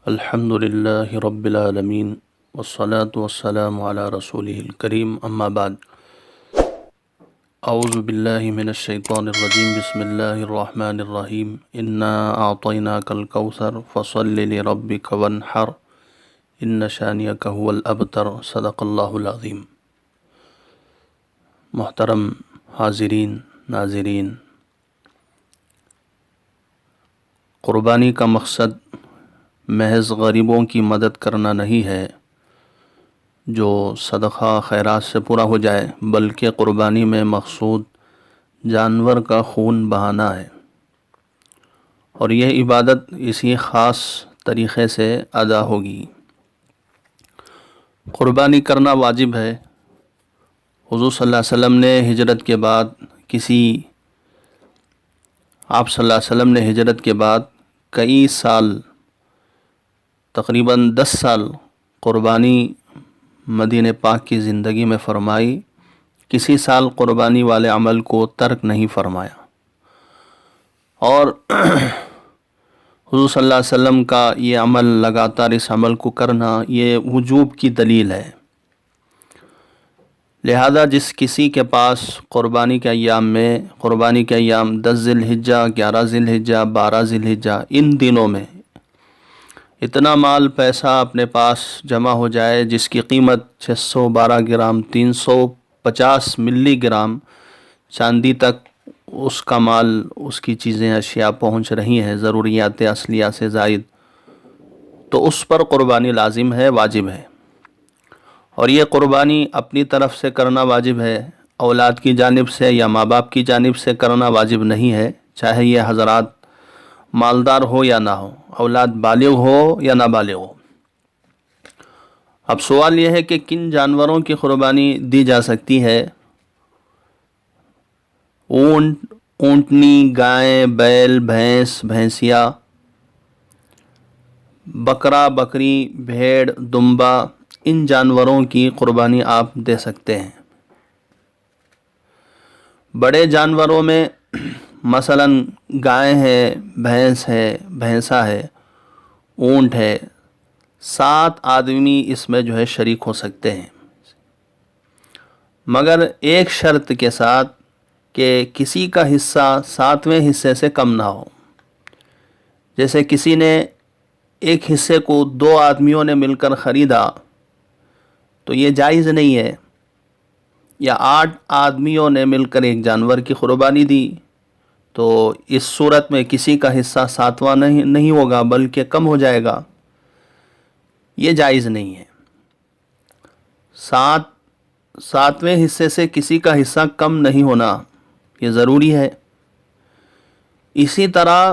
الحمد للہ رب العالمین والصلاة والسلام علی رسولہ الکریم اما بعد اعوذ باللہ من الشیطان الرجیم بسم اللہ الرحمن الرحیم انا اعطیناک الکوثر فصل لربک وانحر ان شانئک هو الابتر صدق اللہ العظیم۔ محترم حاضرین ناظرین، قربانی کا مقصد محض غریبوں کی مدد کرنا نہیں ہے جو صدقہ خیرات سے پورا ہو جائے، بلکہ قربانی میں مقصود جانور کا خون بہانا ہے، اور یہ عبادت اسی خاص طریقے سے ادا ہوگی۔ قربانی کرنا واجب ہے۔ حضور صلی اللہ علیہ وسلم نے ہجرت کے بعد آپ صلی اللہ علیہ وسلم نے ہجرت کے بعد کئی سال، تقریباً 10 سال قربانی مدینہ پاک کی زندگی میں فرمائی، کسی سال قربانی والے عمل کو ترک نہیں فرمایا، اور حضور صلی اللہ علیہ وسلم کا یہ عمل لگاتار اس عمل کو کرنا یہ وجوب کی دلیل ہے۔ لہذا جس کسی کے پاس قربانی کے ایام 10 ذی الحجہ، 11 ذی الحجہ، 12 ذی الحجہ، ان دنوں میں اتنا مال پیسہ اپنے پاس جمع ہو جائے جس کی قیمت 612 گرام 350 ملی گرام چاندی تک اس کا مال، اس کی چیزیں، اشیاء پہنچ رہی ہیں، ضروریات اصلیہ سے زائد، تو اس پر قربانی لازم ہے، واجب ہے۔ اور یہ قربانی اپنی طرف سے کرنا واجب ہے، اولاد کی جانب سے یا ماں باپ کی جانب سے کرنا واجب نہیں ہے، چاہے یہ حضرات مالدار ہو یا نہ ہو، اولاد بالغ ہو یا نہ بالغ ہو۔ اب سوال یہ ہے کہ کن جانوروں کی قربانی دی جا سکتی ہے؟ اونٹ، اونٹنی، گائے، بیل، بھینس، بھینسیا، بکرا، بکری، بھیڑ، دمبا، ان جانوروں کی قربانی آپ دے سکتے ہیں۔ بڑے جانوروں میں مثلا گائے ہے، بھینس ہے، بھینسا ہے، اونٹ ہے، 7 آدمی اس میں شریک ہو سکتے ہیں، مگر ایک شرط کے ساتھ کہ کسی کا حصہ 7ویں حصے سے کم نہ ہو۔ جیسے کسی نے ایک حصے کو 2 آدمیوں نے مل کر خریدا تو یہ جائز نہیں ہے، یا 8 آدمیوں نے مل کر ایک جانور کی قربانی دی تو اس صورت میں کسی کا حصہ 7واں نہیں ہوگا بلکہ کم ہو جائے گا، یہ جائز نہیں ہے۔ 7ویں حصے سے کسی کا حصہ کم نہیں ہونا، یہ ضروری ہے۔ اسی طرح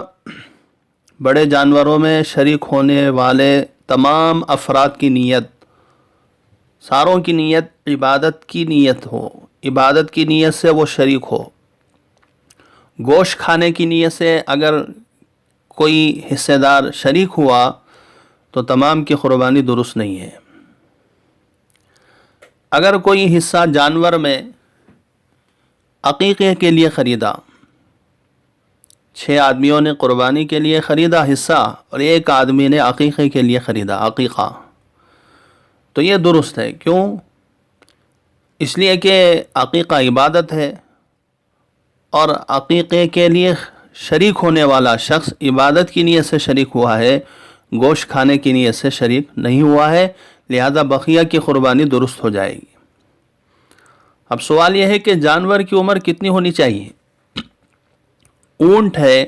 بڑے جانوروں میں شریک ہونے والے تمام افراد کی نیت، ساروں کی نیت عبادت کی نیت ہو، عبادت کی نیت سے وہ شریک ہو۔ گوشت کھانے کی نیت سے اگر کوئی حصے دار شریک ہوا تو تمام کی قربانی درست نہیں ہے۔ اگر کوئی حصہ جانور میں عقیقے کے لیے خریدا، 6 آدمیوں نے قربانی کے لیے خریدا حصہ اور ایک آدمی نے عقیقے کے لیے خریدا عقیقہ، تو یہ درست ہے۔ کیوں؟ اس لیے کہ عقیقہ عبادت ہے، اور عقیقے کے لیے شریک ہونے والا شخص عبادت کی نیت سے شریک ہوا ہے، گوشت کھانے کی نیت سے شریک نہیں ہوا ہے، لہذا بقیہ کی قربانی درست ہو جائے گی۔ اب سوال یہ ہے کہ جانور کی عمر کتنی ہونی چاہیے؟ اونٹ ہے،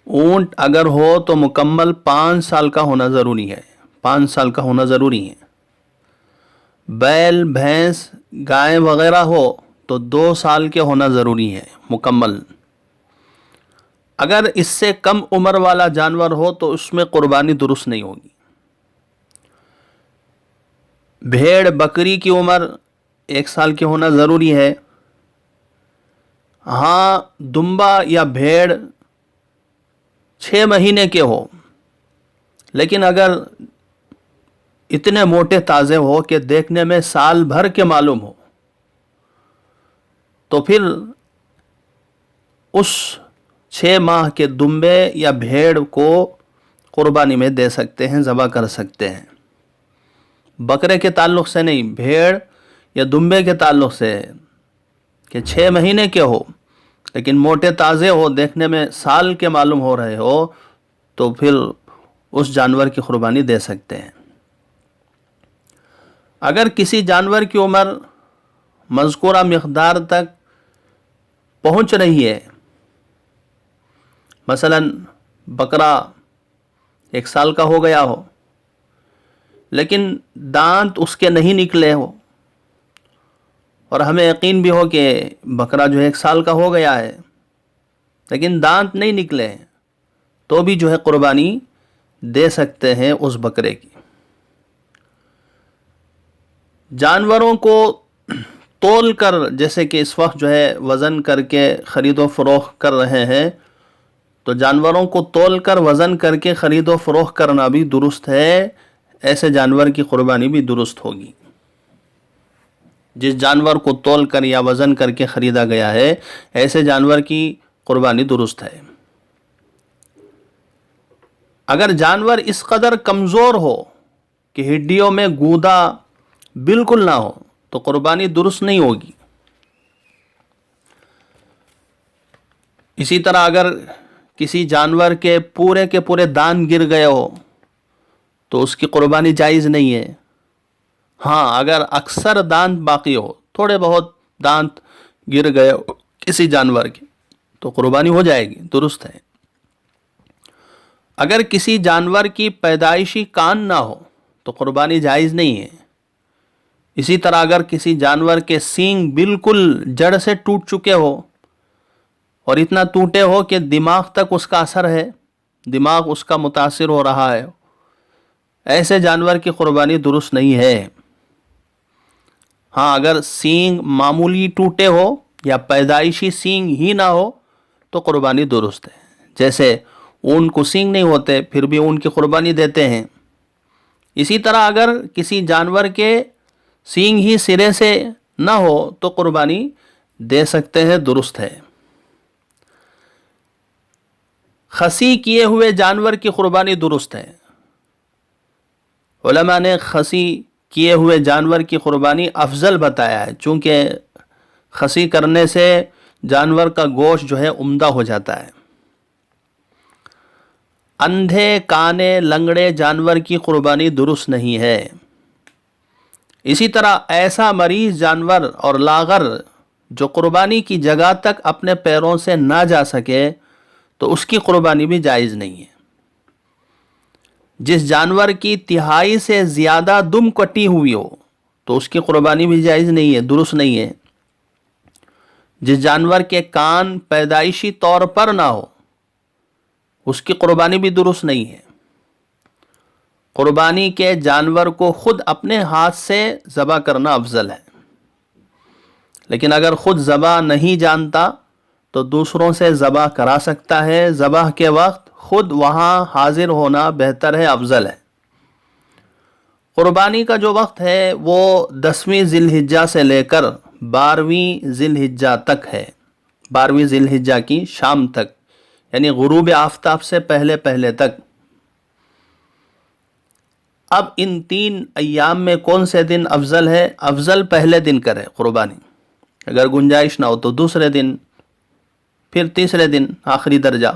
اونٹ اگر ہو تو مکمل 5 سال کا ہونا ضروری ہے، 5 سال کا ہونا ضروری ہے۔ بیل، بھینس، گائے وغیرہ ہو تو 2 سال کے ہونا ضروری ہے مکمل۔ اگر اس سے کم عمر والا جانور ہو تو اس میں قربانی درست نہیں ہوگی۔ بھیڑ، بکری کی عمر 1 سال کے ہونا ضروری ہے۔ ہاں، دمبا یا بھیڑ 6 مہینے کے ہو، لیکن اگر اتنے موٹے تازے ہو کہ دیکھنے میں سال بھر کے معلوم ہو تو پھر اس 6 ماہ کے دمبے یا بھیڑ کو قربانی میں دے سکتے ہیں، ذبح کر سکتے ہیں۔ بکرے کے تعلق سے نہیں، بھیڑ یا دمبے کے تعلق سے کہ 6 مہینے کے ہو لیکن موٹے تازے ہو، دیکھنے میں سال کے معلوم ہو رہے ہو، تو پھر اس جانور کی قربانی دے سکتے ہیں۔ اگر کسی جانور کی عمر مذکورہ مقدار تک پہنچ رہی ہے، مثلا بکرا 1 سال کا ہو گیا ہو لیکن دانت اس کے نہیں نکلے ہو، اور ہمیں یقین بھی ہو کہ بکرا جو ہے 1 سال کا ہو گیا ہے لیکن دانت نہیں نکلے ہیں، تو بھی جو ہے قربانی دے سکتے ہیں اس بکرے کی۔ جانوروں کو تول کر، جیسے کہ اس وقت جو ہے وزن کر کے خرید و فروخت کر رہے ہیں، تو جانوروں کو تول کر وزن کر کے خرید و فروخت کرنا بھی درست ہے، ایسے جانور کی قربانی بھی درست ہوگی۔ جس جانور کو تول کر یا وزن کر کے خریدا گیا ہے، ایسے جانور کی قربانی درست ہے۔ اگر جانور اس قدر کمزور ہو کہ ہڈیوں میں گودا بالکل نہ ہو تو قربانی درست نہیں ہوگی۔ اسی طرح اگر کسی جانور کے پورے دانت گر گئے ہو تو اس کی قربانی جائز نہیں ہے۔ ہاں، اگر اکثر دانت باقی ہو، تھوڑے بہت دانت گر گئے ہو کسی جانور کے، تو قربانی ہو جائے گی، درست ہے۔ اگر کسی جانور کی پیدائشی کان نہ ہو تو قربانی جائز نہیں ہے۔ اسی طرح اگر کسی جانور کے سینگ بالکل جڑ سے ٹوٹ چکے ہو اور اتنا ٹوٹے ہو کہ دماغ تک اس کا اثر ہے، دماغ اس کا متاثر ہو رہا ہے، ایسے جانور کی قربانی درست نہیں ہے۔ ہاں، اگر سینگ معمولی ٹوٹے ہو یا پیدائشی سینگ ہی نہ ہو تو قربانی درست ہے۔ جیسے اون کو سینگ نہیں ہوتے پھر بھی اون کی قربانی دیتے ہیں۔ اسی طرح اگر کسی جانور کے سینگ ہی سرے سے نہ ہو تو قربانی دے سکتے ہیں، درست ہے۔ خصی کیے ہوئے جانور کی قربانی درست ہے۔ علماء نے خصی کیے ہوئے جانور کی قربانی افضل بتایا ہے، چونکہ خصی کرنے سے جانور کا گوشت جو ہے عمدہ ہو جاتا ہے۔ اندھے، کانے، لنگڑے جانور کی قربانی درست نہیں ہے۔ اسی طرح ایسا مریض جانور اور لاغر جو قربانی کی جگہ تک اپنے پیروں سے نہ جا سکے تو اس کی قربانی بھی جائز نہیں ہے۔ جس جانور کی تہائی سے زیادہ دم کٹی ہوئی ہو تو اس کی قربانی بھی جائز نہیں ہے، درست نہیں ہے۔ جس جانور کے کان پیدائشی طور پر نہ ہو اس کی قربانی بھی درست نہیں ہے۔ قربانی کے جانور کو خود اپنے ہاتھ سے ذبح کرنا افضل ہے، لیکن اگر خود ذبح نہیں جانتا تو دوسروں سے ذبح کرا سکتا ہے۔ ذبح کے وقت خود وہاں حاضر ہونا بہتر ہے، افضل ہے۔ قربانی کا جو وقت ہے وہ 10ویں ذی الحجہ سے لے کر 12ویں ذی الحجہ تک ہے، 12ویں ذی الحجہ کی شام تک، یعنی غروب آفتاب سے پہلے تک۔ اب ان 3 ایام میں کون سے دن افضل ہے؟ افضل پہلے دن کرے قربانی، اگر گنجائش نہ ہو تو دوسرے دن، پھر تیسرے دن، آخری درجہ۔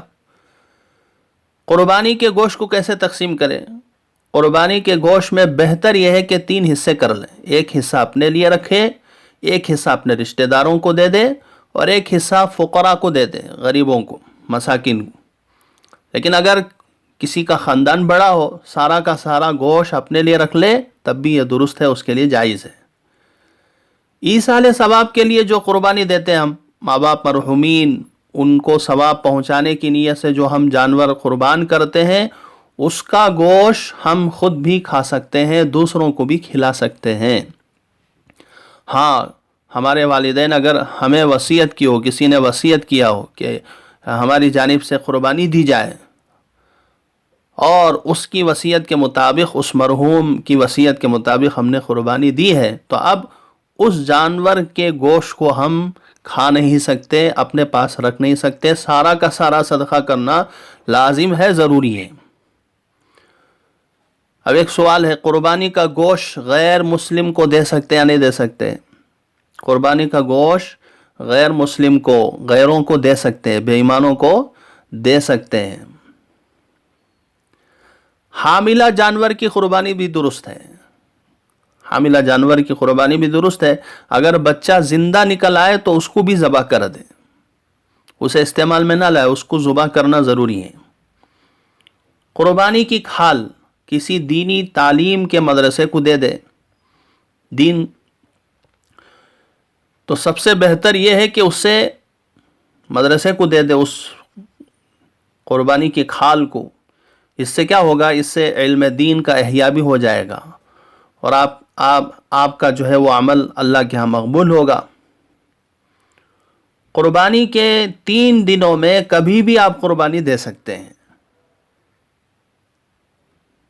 قربانی کے گوشت کو کیسے تقسیم کرے؟ قربانی کے گوشت میں بہتر یہ ہے کہ 3 حصے کر لیں، ایک حصہ اپنے لیے رکھے، ایک حصہ اپنے رشتہ داروں کو دے دے، اور ایک حصہ فقراء کو دے دے، غریبوں کو، مساکین کو۔ لیکن اگر کسی کا خاندان بڑا ہو، سارا کا سارا گوشت اپنے لیے رکھ لے، تب بھی یہ درست ہے، اس کے لیے جائز ہے۔ ایصال ثواب کے لیے جو قربانی دیتے ہیں ہم، ماں باپ مرحومین، ان کو ثواب پہنچانے کی نیت سے جو ہم جانور قربان کرتے ہیں، اس کا گوشت ہم خود بھی کھا سکتے ہیں، دوسروں کو بھی کھلا سکتے ہیں۔ ہاں، ہمارے والدین اگر ہمیں وصیت کی ہو، کسی نے وصیت کیا ہو کہ ہماری جانب سے قربانی دی جائے، اور اس کی وصیت کے مطابق، اس مرحوم کی وصیت کے مطابق ہم نے قربانی دی ہے، تو اب اس جانور کے گوشت کو ہم کھا نہیں سکتے، اپنے پاس رکھ نہیں سکتے، سارا کا سارا صدقہ کرنا لازم ہے، ضروری ہے۔ اب ایک سوال ہے، قربانی کا گوشت غیر مسلم کو دے سکتے یا نہیں دے سکتے؟ قربانی کا گوشت غیر مسلم کو، غیروں کو دے سکتے ہیں، بے ایمانوں کو دے سکتے ہیں۔ حاملہ جانور کی قربانی بھی درست ہے، حاملہ جانور کی قربانی بھی درست ہے۔ اگر بچہ زندہ نکل آئے تو اس کو بھی ذبح کر دے، اسے استعمال میں نہ لائے، اس کو ذبح کرنا ضروری ہے۔ قربانی کی کھال کسی دینی تعلیم کے مدرسے کو دے دے دین، تو سب سے بہتر یہ ہے کہ اس سے مدرسے کو دے دے اس قربانی کی کھال کو۔ اس سے کیا ہوگا؟ اس سے علم دین کا احیاء بھی ہو جائے گا، اور آپ کا جو ہے وہ عمل اللہ کے ہاں مقبول ہوگا۔ قربانی کے 3 دنوں میں کبھی بھی آپ قربانی دے سکتے ہیں،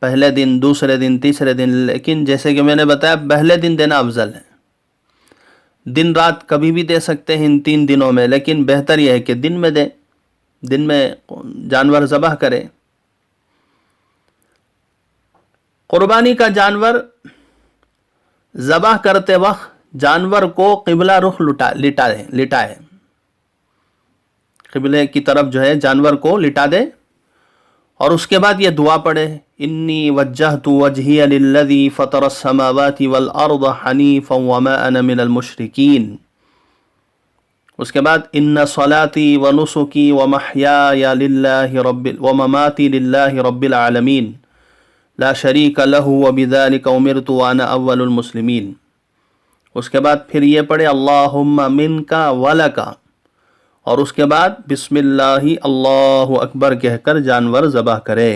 پہلے دن، دوسرے دن، تیسرے دن، لیکن جیسے کہ میں نے بتایا پہلے دن دینا افضل ہے۔ دن رات کبھی بھی دے سکتے ہیں ان 3 دنوں میں، لیکن بہتر یہ ہے کہ دن میں دیں، دن میں جانور ذبح کرے۔ قربانی کا جانور ذبح کرتے وقت جانور کو قبلہ رخ لٹائے، قبلے کی طرف جو ہے جانور کو لٹا دے، اور اس کے بعد یہ دعا پڑھے، انی وجہت وجہی للذی فطر السماوات والارض حنیفا وما انا من المشرکین۔ اس کے بعد ان صلاتی ونسکی ومحیای ومماتی للہ رب العالمین لا شریک لہ وبذلک امرت وانا اول المسلمین۔ اس کے بعد پھر یہ پڑھے اللہم منکا ولکا، اور اس کے بعد بسم اللہ اللہ اکبر کہہ کر جانور ذبح کرے۔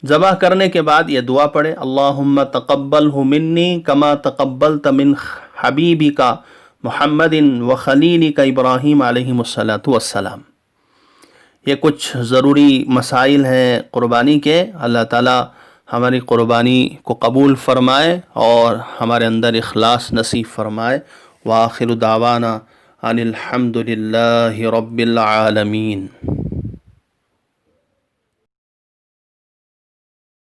ذبح کرنے کے بعد یہ دعا پڑھے اللہم تقبلہ منی کما تقبلت من حبیبک محمد وخلیلک ابراہیم علیہم السلام۔ یہ کچھ ضروری مسائل ہیں قربانی کے۔ اللہ تعالی ہماری قربانی کو قبول فرمائے اور ہمارے اندر اخلاص نصیب فرمائے۔ وآخر دعوانا ان الحمد للہ رب العالمین۔